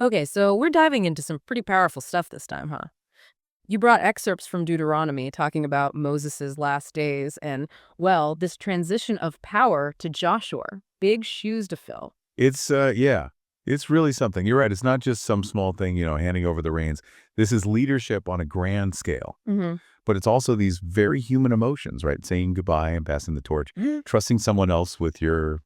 Okay, so we're diving into some pretty powerful stuff this time, huh? You brought excerpts from Deuteronomy talking about Moses' last days and, well, this transition of power to Joshua. Big shoes to fill. Yeah, it's really something. You're right. It's not just some small thing, handing over the reins. This is leadership on a grand scale. Hmm. But it's also these very human emotions, right? Saying goodbye and passing the torch, trusting someone else with your,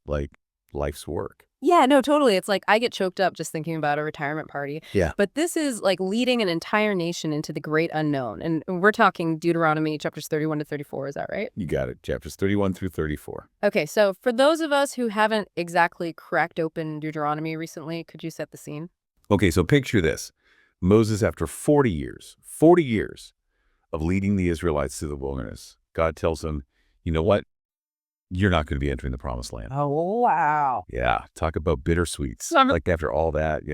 life's work. Yeah, no, totally. It's like I get choked up just thinking about a retirement party. Yeah. But this is like leading an entire nation into the great unknown. And we're talking Deuteronomy chapters 31 to 34. Is that right? You got it. Chapters 31 through 34. Okay, so for those of us who haven't exactly cracked open Deuteronomy recently, could you set the scene? Okay, so picture this. Moses, after 40 years of leading the Israelites through the wilderness, God tells him, you know what? You're not going to be entering the promised land. Oh, wow. Yeah, talk about bittersweets. I'm Like after all that,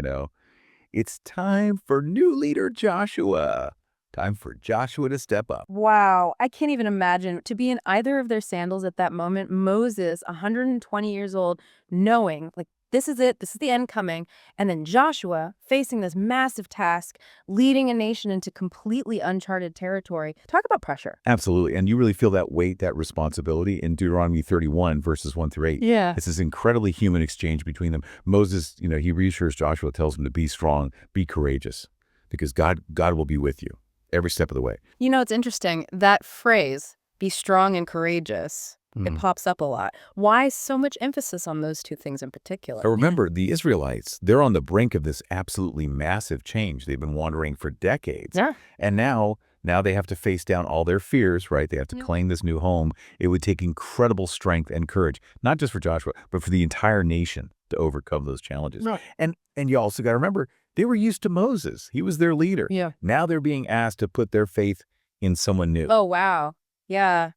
it's time for new leader Joshua. Time for Joshua to step up. Wow, I can't even imagine to be in either of their sandals at that moment. Moses, 120 years old, knowing like this is it, this is the end coming, and then Joshua facing this massive task, leading a nation into completely uncharted territory. Talk about pressure. Absolutely. And you really feel that weight, that responsibility in Deuteronomy 31, verses 1 through 8. Yeah. It's this incredibly human exchange between them. Moses, he reassures Joshua, tells him to be strong, be courageous, because God will be with you every step of the way. You know, it's interesting. That phrase, be strong and courageous, it pops up a lot. Why so much emphasis on those two things in particular? But remember, the Israelites, they're on the brink of this absolutely massive change. They've been wandering for decades. Yeah. And now they have to face down all their fears, right? They have to claim this new home. It would take incredible strength and courage, not just for Joshua, but for the entire nation to overcome those challenges. Right. And you also got to remember, they were used to Moses. He was their leader. Yeah. Now they're being asked to put their faith in someone new. Oh, wow. Yeah.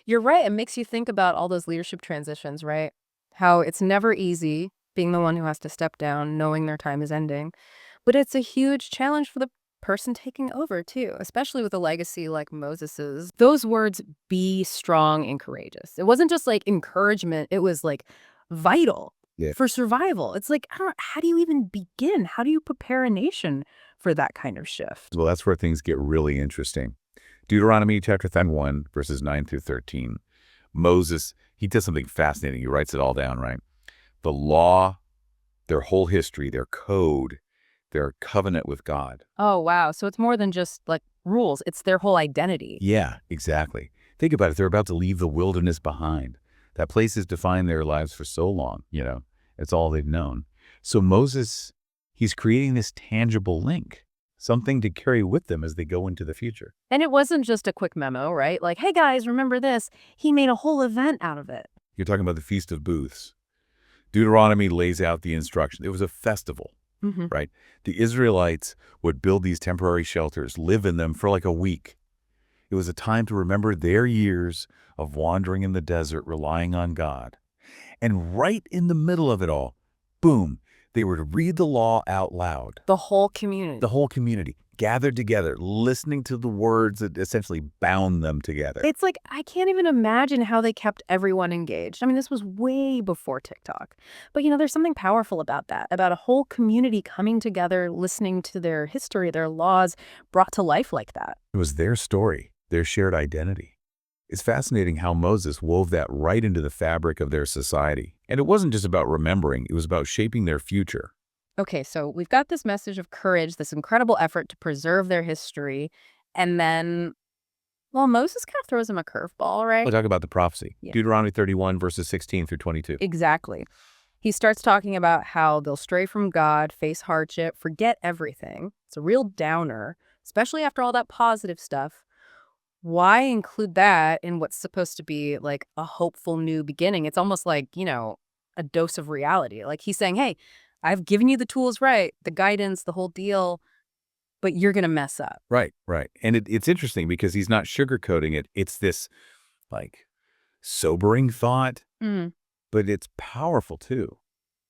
You're right. It makes you think about all those leadership transitions, right? How it's never easy being the one who has to step down, knowing their time is ending. But it's a huge challenge for the person taking over, too, especially with a legacy like Moses's. Those words, be strong and courageous. It wasn't just like encouragement, it was like vital for survival. It's like, how do you even begin? How do you prepare a nation for that kind of shift? Well, that's where things get really interesting. Deuteronomy chapter 31, verses 9 through 13. Moses, he does something fascinating. He writes it all down, right? The law, their whole history, their code, their covenant with God. Oh, wow. So it's more than just like rules. It's their whole identity. Yeah, exactly. Think about it. They're about to leave the wilderness behind. That place has defined their lives for so long, It's all they've known. So Moses, he's creating this tangible link, something to carry with them as they go into the future. And it wasn't just a quick memo, right? Like, hey, guys, remember this? He made a whole event out of it. You're talking about the Feast of Booths. Deuteronomy lays out the instruction. It was a festival, right? The Israelites would build these temporary shelters, live in them for like a week. It was a time to remember their years of wandering in the desert, relying on God. And right in the middle of it all, boom, they were to read the law out loud. The whole community. The whole community gathered together, listening to the words that essentially bound them together. It's like, I can't even imagine how they kept everyone engaged. I mean, this was way before TikTok. But, there's something powerful about that, about a whole community coming together, listening to their history, their laws brought to life like that. It was their story, their shared identity. It's fascinating how Moses wove that right into the fabric of their society. And it wasn't just about remembering, it was about shaping their future. Okay, so we've got this message of courage, this incredible effort to preserve their history. And then, well, Moses kind of throws him a curveball, right? We'll talk about the prophecy. Yeah. Deuteronomy 31, verses 16 through 22. Exactly. He starts talking about how they'll stray from God, face hardship, forget everything. It's a real downer, especially after all that positive stuff. Why include that in what's supposed to be like a hopeful new beginning? It's almost like, a dose of reality. Like he's saying, hey, I've given you the tools, right? The guidance, the whole deal, but you're going to mess up. Right. And it's interesting because he's not sugarcoating it. It's this sobering thought, but it's powerful too.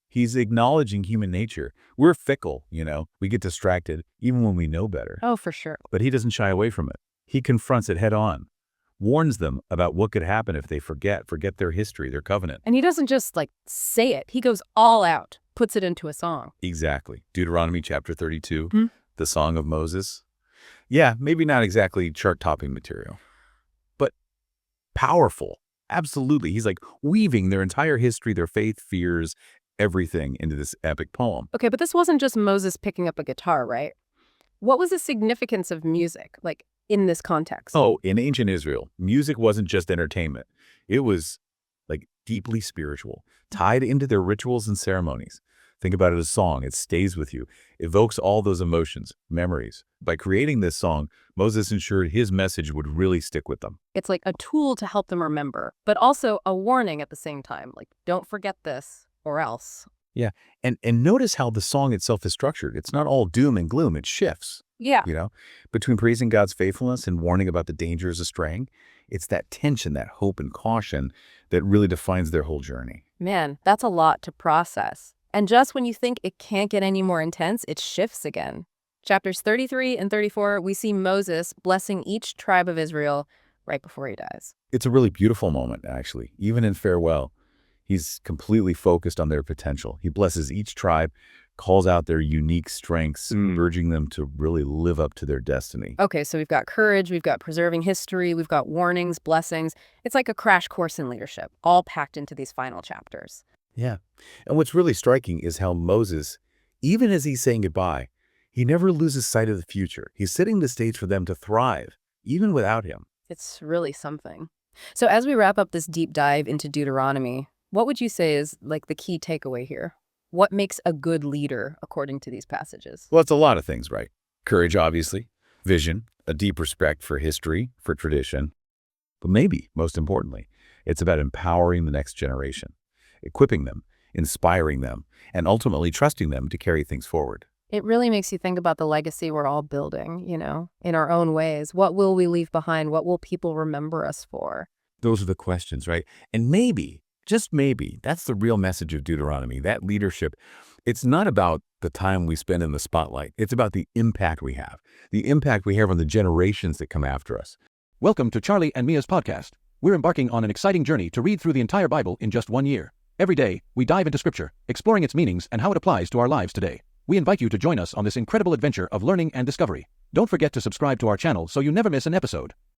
He's acknowledging human nature. We're fickle, we get distracted even when we know better. Oh, for sure. But he doesn't shy away from it. He confronts it head on, warns them about what could happen if they forget their history, their covenant. And he doesn't just say it. He goes all out. puts it into a song. Exactly. Deuteronomy chapter 32, Hmm? the Song of Moses. Yeah, maybe not exactly chart-topping material, but powerful. Absolutely. He's like weaving their entire history, their faith, fears, everything into this epic poem. Okay, but this wasn't just Moses picking up a guitar, right? What was the significance of music, like, in this context? Oh, in ancient Israel, music wasn't just entertainment. It was like deeply spiritual, tied into their rituals and ceremonies. Think about it as a song. It stays with you, evokes all those emotions, memories. By creating this song, Moses ensured his message would really stick with them. It's like a tool to help them remember, but also a warning at the same time, like, don't forget this or else. Yeah, and notice how the song itself is structured. It's not all doom and gloom. It shifts, Yeah. you know, between praising God's faithfulness and warning about the dangers of straying. It's that tension, that hope and caution that really defines their whole journey. Man, that's a lot to process. And just when you think it can't get any more intense, it shifts again. Chapters 33 and 34, we see Moses blessing each tribe of Israel right before he dies. It's a really beautiful moment, actually. Even in farewell, he's completely focused on their potential. He blesses each tribe, calls out their unique strengths, urging them to really live up to their destiny. Okay, so we've got courage, we've got preserving history, we've got warnings, blessings. It's like a crash course in leadership, all packed into these final chapters. Yeah. And what's really striking is how Moses, even as he's saying goodbye, he never loses sight of the future. He's setting the stage for them to thrive, even without him. It's really something. So as we wrap up this deep dive into Deuteronomy, what would you say is like the key takeaway here? What makes a good leader according to these passages? Well, it's a lot of things, right? Courage, obviously, vision, a deep respect for history, for tradition. But maybe, most importantly, it's about empowering the next generation, equipping them, inspiring them, and ultimately trusting them to carry things forward. It really makes you think about the legacy we're all building, in our own ways. What will we leave behind? What will people remember us for? Those are the questions, right? And maybe, just maybe, that's the real message of Deuteronomy, that leadership. It's not about the time we spend in the spotlight. It's about the impact we have on the generations that come after us. Welcome to Charlie and Mia's podcast. We're embarking on an exciting journey to read through the entire Bible in just 1 year. Every day, we dive into Scripture, exploring its meanings and how it applies to our lives today. We invite you to join us on this incredible adventure of learning and discovery. Don't forget to subscribe to our channel so you never miss an episode.